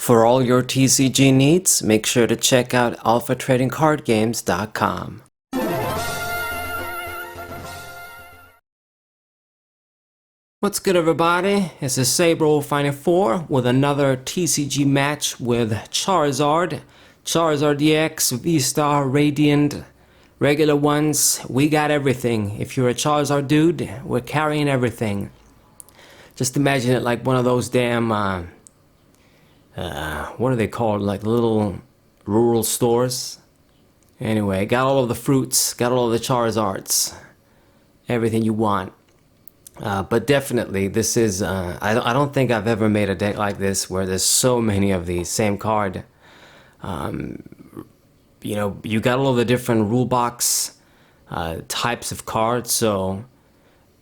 For all your TCG needs, make sure to check out alphatradingcardgames.com. What's good, everybody? It's the Saber Final 4 with another TCG match with Charizard EX, VSTAR, Radiant, regular ones. We got everything. If you're a Charizard dude, we're carrying everything. Just imagine it like one of those damn, what are they called? Like little rural stores. Anyway, got all of the fruits, got all of the Charizards. Everything you want. But definitely, this is, I don't think I've ever made a deck like this where there's so many of the same card. You know, you got all of the different rule box types of cards, so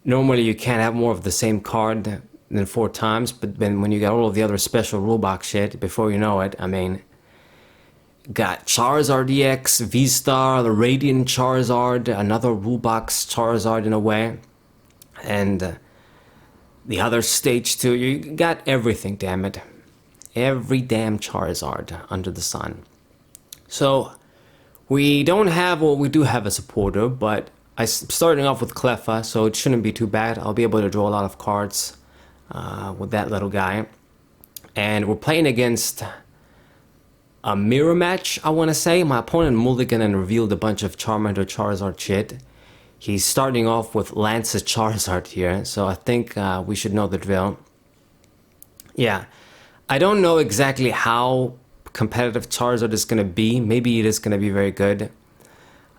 normally you can't have more of the same card than 4 times, but then when you got all of the other special rule box shit, before you know it, I mean, got Charizard EX, VSTAR, the Radiant Charizard, another rule box Charizard in a way. And the other stage 2, you got everything, damn it. Every damn Charizard under the sun. So, we don't have, well, we do have a supporter, but I'm starting off with Cleffa, so it shouldn't be too bad. I'll be able to draw a lot of cards with that little guy. And we're playing against a mirror match, I want to say. My opponent mulliganed and revealed a bunch of Charmander Charizard shit. He's starting off with Lance's Charizard here, so I think we should know the drill. Yeah, I don't know exactly how competitive Charizard is going to be. Maybe it is going to be very good.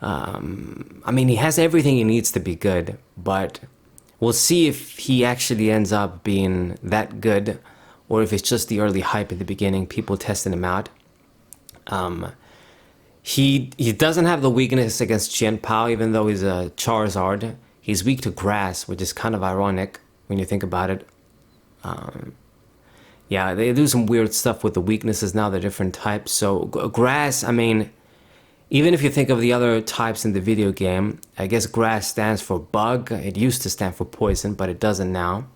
I mean, he has everything he needs to be good, but we'll see if he actually ends up being that good, or if it's just the early hype at the beginning, people testing him out. He doesn't have the weakness against Chien-Pao, even though he's a Charizard. He's weak to grass, which is kind of ironic when you think about it. Yeah, they do some weird stuff with the weaknesses now, the different types. So grass, I mean, even if you think of the other types in the video game, I guess grass stands for bug. It used to stand for poison, but it doesn't now.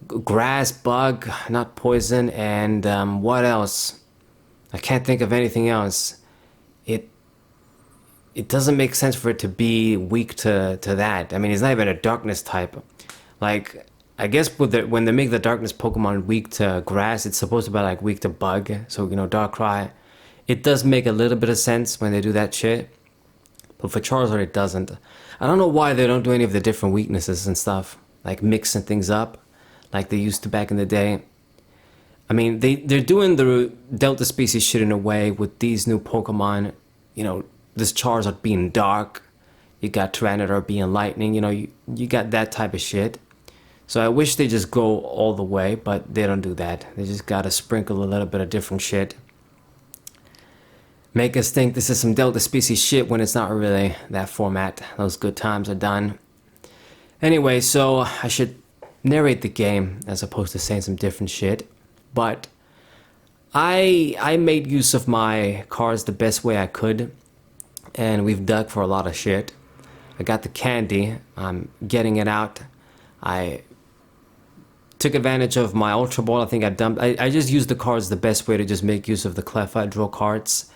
Grass, bug, not poison, and what else? I can't think of anything else. It doesn't make sense for it to be weak to that. I mean, it's not even a darkness type. Like, I guess when they make the darkness Pokemon weak to grass, it's supposed to be like weak to bug. So, you know, Darkrai. It does make a little bit of sense when they do that shit. But for Charizard, it doesn't. I don't know why they don't do any of the different weaknesses and stuff. Like mixing things up like they used to back in the day. I mean, they're doing the Delta species shit in a way with these new Pokemon. You know, this Charizard being dark. You got Tyranitar being lightning. You know, you got that type of shit. So I wish they just go all the way, but they don't do that. They just gotta sprinkle a little bit of different shit. Make us think this is some Delta species shit when it's not really that format. Those good times are done. Anyway, so I should narrate the game as opposed to saying some different shit. But I made use of my cards the best way I could, and we've dug for a lot of shit. I got the candy, I'm getting it out. I took advantage of my Ultra Ball. I think I just used the cards the best way to just make use of the Cleffa, draw cards.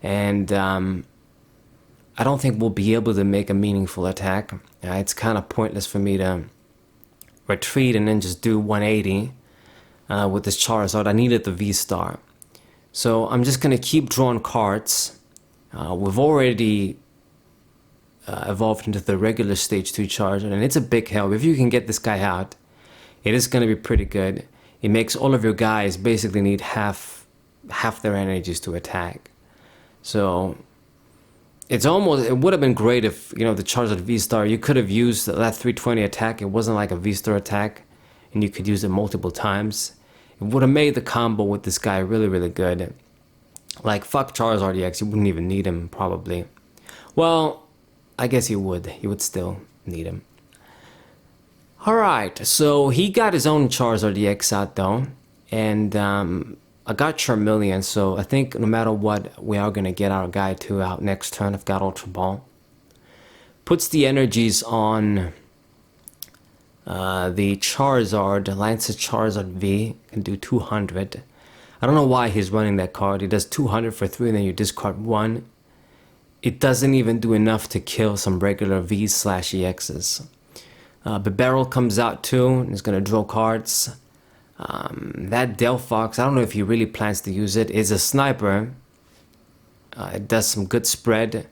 And I don't think we'll be able to make a meaningful attack. It's kind of pointless for me to retreat and then just do 180 with this Charizard. I needed the VSTAR. So I'm just going to keep drawing cards. We've already evolved into the regular stage 2 Charizard, and it's a big help. If you can get this guy out, it is going to be pretty good. It makes all of your guys basically need half their energies to attack. So it would have been great if, you know, the Charizard VSTAR, you could have used that 320 attack. It wasn't like a VSTAR attack, and you could use it multiple times. It would have made the combo with this guy really, really good. Like, fuck Charizard EX, you wouldn't even need him, probably. Well, I guess you would. You would still need him. Alright, so he got his own Charizard EX out, though. And I got Charmeleon, so I think no matter what, we are going to get our guy 2 out next turn. I've got Ultra Ball. Puts the energies on the Charizard, Lance's Charizard V, can do 200. I don't know why he's running that card. He does 200 for 3 and then you discard 1. It doesn't even do enough to kill some regular V/EXs. Bibarel comes out too and is going to draw cards. That Delphox, I don't know if he really plans to use it. It's a sniper. It does some good spread.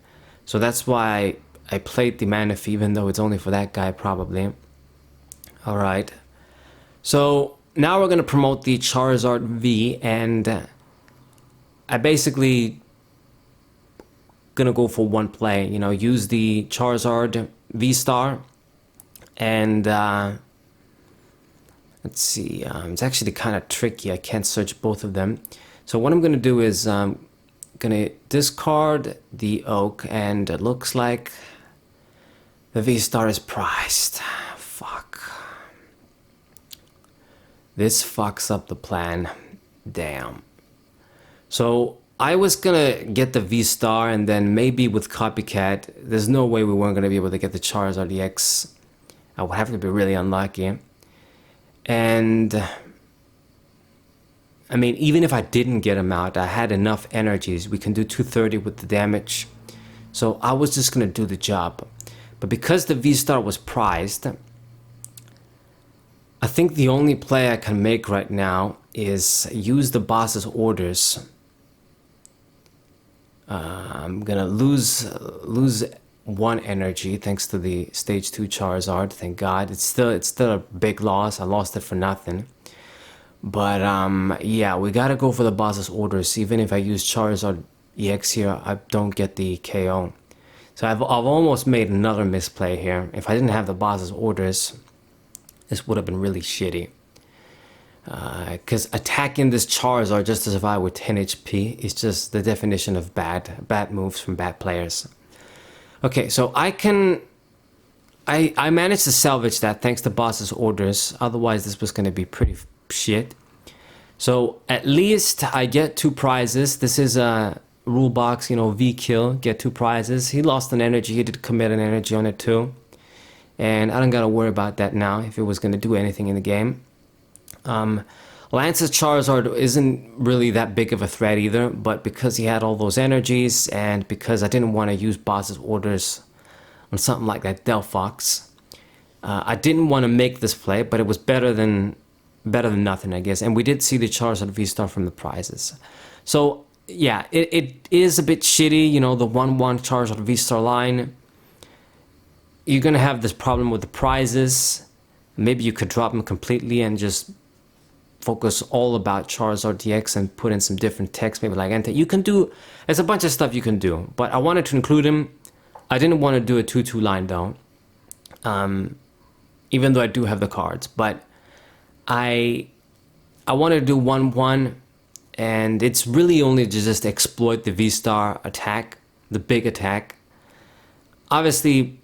So that's why I played the Manaphy, even though it's only for that guy probably. Alright. So now we're going to promote the Charizard V, and I basically gonna go for one play, you know, use the Charizard VSTAR, and let's see, it's actually kind of tricky. I can't search both of them. So what I'm gonna do is gonna discard the Oak, and it looks like the VSTAR is priced. Fuck. This fucks up the plan. Damn. So I was gonna get the VSTAR, and then maybe with Copycat, there's no way we weren't gonna be able to get the Charizard EX. I would have to be really unlucky. And I mean, even if I didn't get him out, I had enough energies. We can do 230 with the damage. So I was just gonna do the job. But because the VSTAR was prized, I think the only play I can make right now is use the boss's orders. I'm gonna lose 1 energy thanks to the stage 2 Charizard. Thank God. It's still a big loss. I lost it for nothing. But yeah, we gotta go for the boss's orders. Even if I use Charizard EX here, I don't get the KO. So I've almost made another misplay here. If I didn't have the boss's orders, this would have been really shitty. Because attacking this Charizard just to survive with 10 HP is just the definition of bad moves from bad players. Okay, so I managed to salvage that thanks to boss's orders. Otherwise, this was going to be pretty shit. So at least I get 2 prizes. This is a rule box, you know, V kill, get 2 prizes. He lost an energy. He did commit an energy on it too. And I don't got to worry about that now if it was going to do anything in the game. Lance's Charizard isn't really that big of a threat either, but because he had all those energies, and because I didn't want to use boss's orders on something like that Delphox, I didn't want to make this play, but it was better than nothing, I guess. And we did see the Charizard V-Star from the prizes. So yeah, it is a bit shitty, you know, the 1/1 Charizard V-Star line. You're gonna have this problem with the prizes. Maybe you could drop them completely and just focus all about Charizard DX and put in some different text, maybe like anti. You can do, there's a bunch of stuff you can do, but I wanted to include him. I didn't want to do a 2/2 line though, even though I do have the cards, but I wanted to do 1/1, and it's really only to just exploit the V-Star attack, the big attack. Obviously,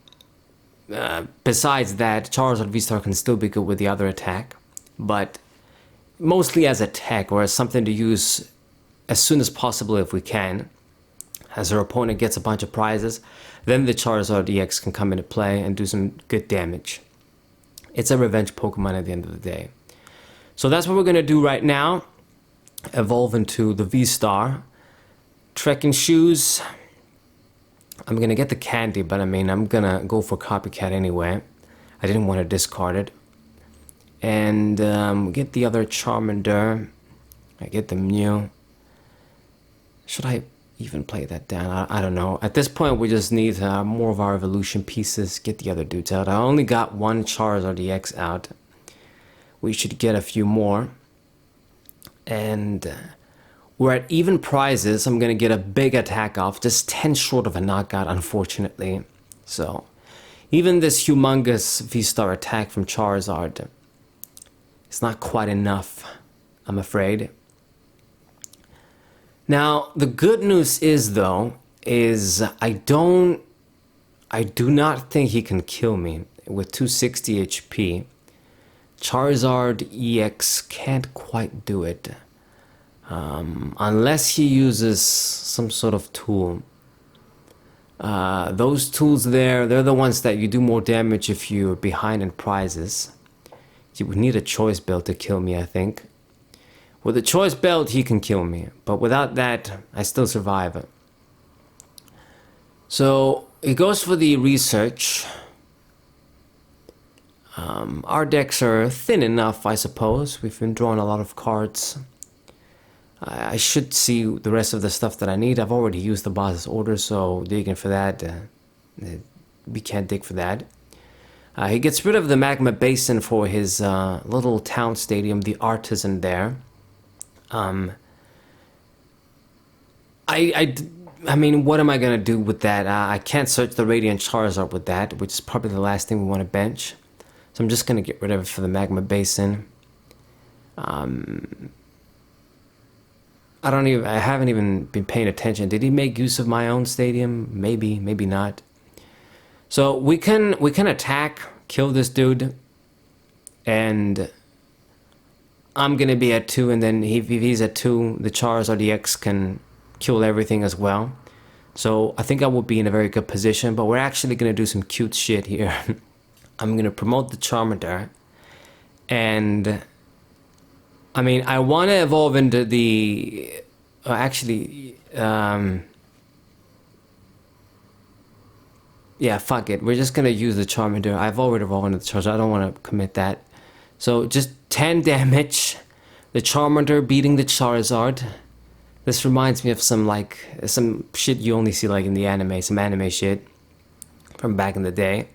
besides that, Charizard V-Star can still be good with the other attack, but mostly as a tech or as something to use as soon as possible if we can. As our opponent gets a bunch of prizes, then the Charizard EX can come into play and do some good damage. It's a revenge Pokemon at the end of the day. So that's what we're going to do right now. Evolve into the V-Star. Trekking shoes. I'm going to get the candy, but I mean, I'm going to go for Copycat anyway. I didn't want to discard it. And get the other Charmander. I get the Mew. Should I even play that down? I don't know. At this point, we just need more of our evolution pieces. Get the other dudes out. I only got one Charizard EX out. We should get a few more. And we're at even prizes. I'm going to get a big attack off. Just 10 short of a knockout, unfortunately. So, even this humongous V-Star attack from Charizard, it's not quite enough, I'm afraid. Now, the good news is, though, is I do not think he can kill me with 260 HP. Charizard EX can't quite do it. Unless he uses some sort of tool. Those tools there, they're the ones that you do more damage if you're behind in prizes. You would need a choice build to kill me, I think. With the choice belt, he can kill me. But without that, I still survive. So, he goes for the research. Our decks are thin enough, I suppose. We've been drawing a lot of cards. I should see the rest of the stuff that I need. I've already used the boss's order, so digging for that, we can't dig for that. He gets rid of the magma basin for his little town stadium, the artisan there. I mean, what am I gonna do with that? I can't search the Radiant Charizard with that, which is probably the last thing we want to bench. So I'm just gonna get rid of it for the magma basin. I haven't even been paying attention. Did he make use of my own stadium? Maybe, maybe not. So we can attack, kill this dude, and I'm gonna be at 2, and then if he's at 2, the Charizard EX can kill everything as well. So I think I will be in a very good position, but we're actually gonna do some cute shit here. I'm gonna promote the Charmander, and I mean, I want to evolve into the... yeah, fuck it. We're just going to use the Charmander. I've already evolved into the Charizard. I don't want to commit that. So, just 10 damage. The Charmander beating the Charizard. This reminds me of some shit you only see like in the anime. Some anime shit from back in the day.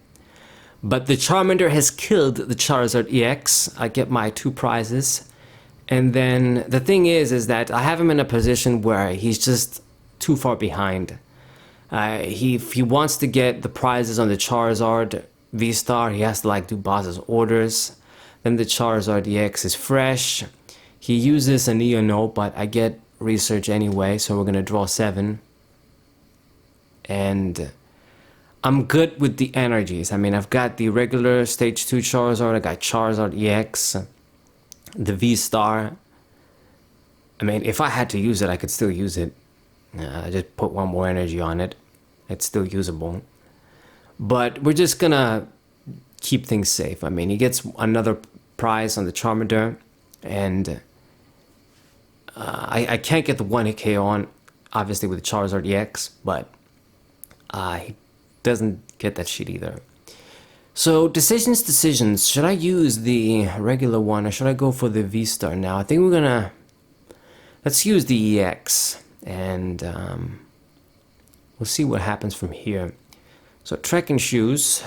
But the Charmander has killed the Charizard EX. I get my 2 prizes. And then the thing is that I have him in a position where he's just too far behind. If he wants to get the prizes on the Charizard VSTAR, he has to like do boss's orders. Then the Charizard EX is fresh. He uses a Neo, but I get research anyway, so we're gonna draw 7. And I'm good with the energies. I mean, I've got the regular stage 2 Charizard, I got Charizard EX. The VSTAR. I mean, if I had to use it, I could still use it. I just put 1 more energy on it. It's still usable. But we're just gonna keep things safe. I mean, he gets another prize on the Charmander, and I can't get the 1-hit KO on, obviously, with the Charizard EX, but he doesn't get that shit either. So, decisions. Should I use the regular one or should I go for the VSTAR now? I think we're gonna... Let's use the EX and we'll see what happens from here. So, trekking shoes.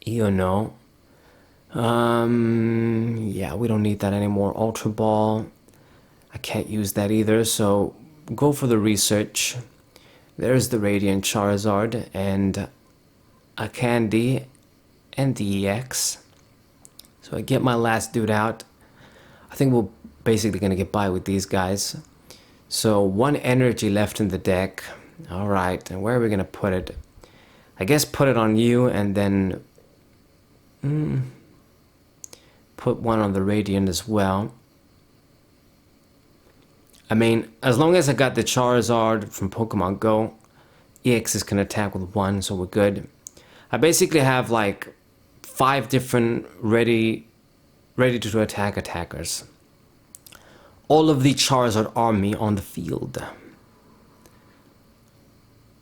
Iono. Yeah, we don't need that anymore. Ultra Ball. I can't use that either, so go for the research. There's the Radiant Charizard and a Candy and the EX. So I get my last dude out. I think we're basically gonna get by with these guys. So 1 energy left in the deck. Alright, and where are we gonna put it? I guess put it on you and then put 1 on the Radiant as well. I mean, as long as I got the Charizard from Pokemon Go, EX can attack with 1, so we're good. I basically have like 5 different ready to attack attackers. All of the Charizard army on the field.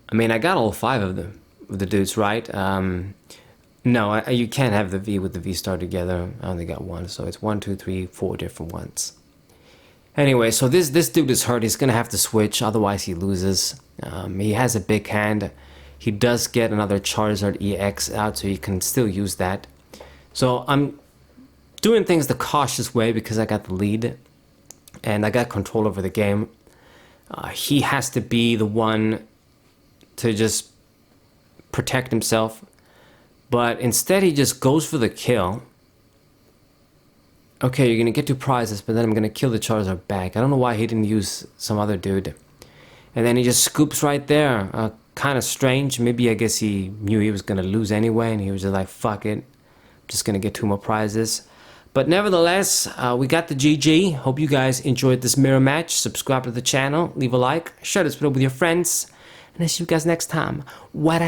I mean, I got all 5 of the dudes, right? No, you can't have the V with the VSTAR together. I only got 1, so it's 1, 2, 3, 4 different ones. Anyway, so this dude is hurt. He's gonna have to switch, otherwise he loses. He has a big hand. He does get another Charizard EX out, so he can still use that. So I'm doing things the cautious way because I got the lead and I got control over the game. He has to be the one to just protect himself, but instead he just goes for the kill. Okay, you're gonna get 2 prizes, but then I'm gonna kill the Charizard back. I don't know why he didn't use some other dude. And then he just scoops right there. Kind of strange. Maybe I guess he knew he was gonna lose anyway, and he was just like, fuck it. I'm just gonna get 2 more prizes. But nevertheless, we got the GG. Hope you guys enjoyed this mirror match. Subscribe to the channel, leave a like, share this video with your friends, and I'll see you guys next time. What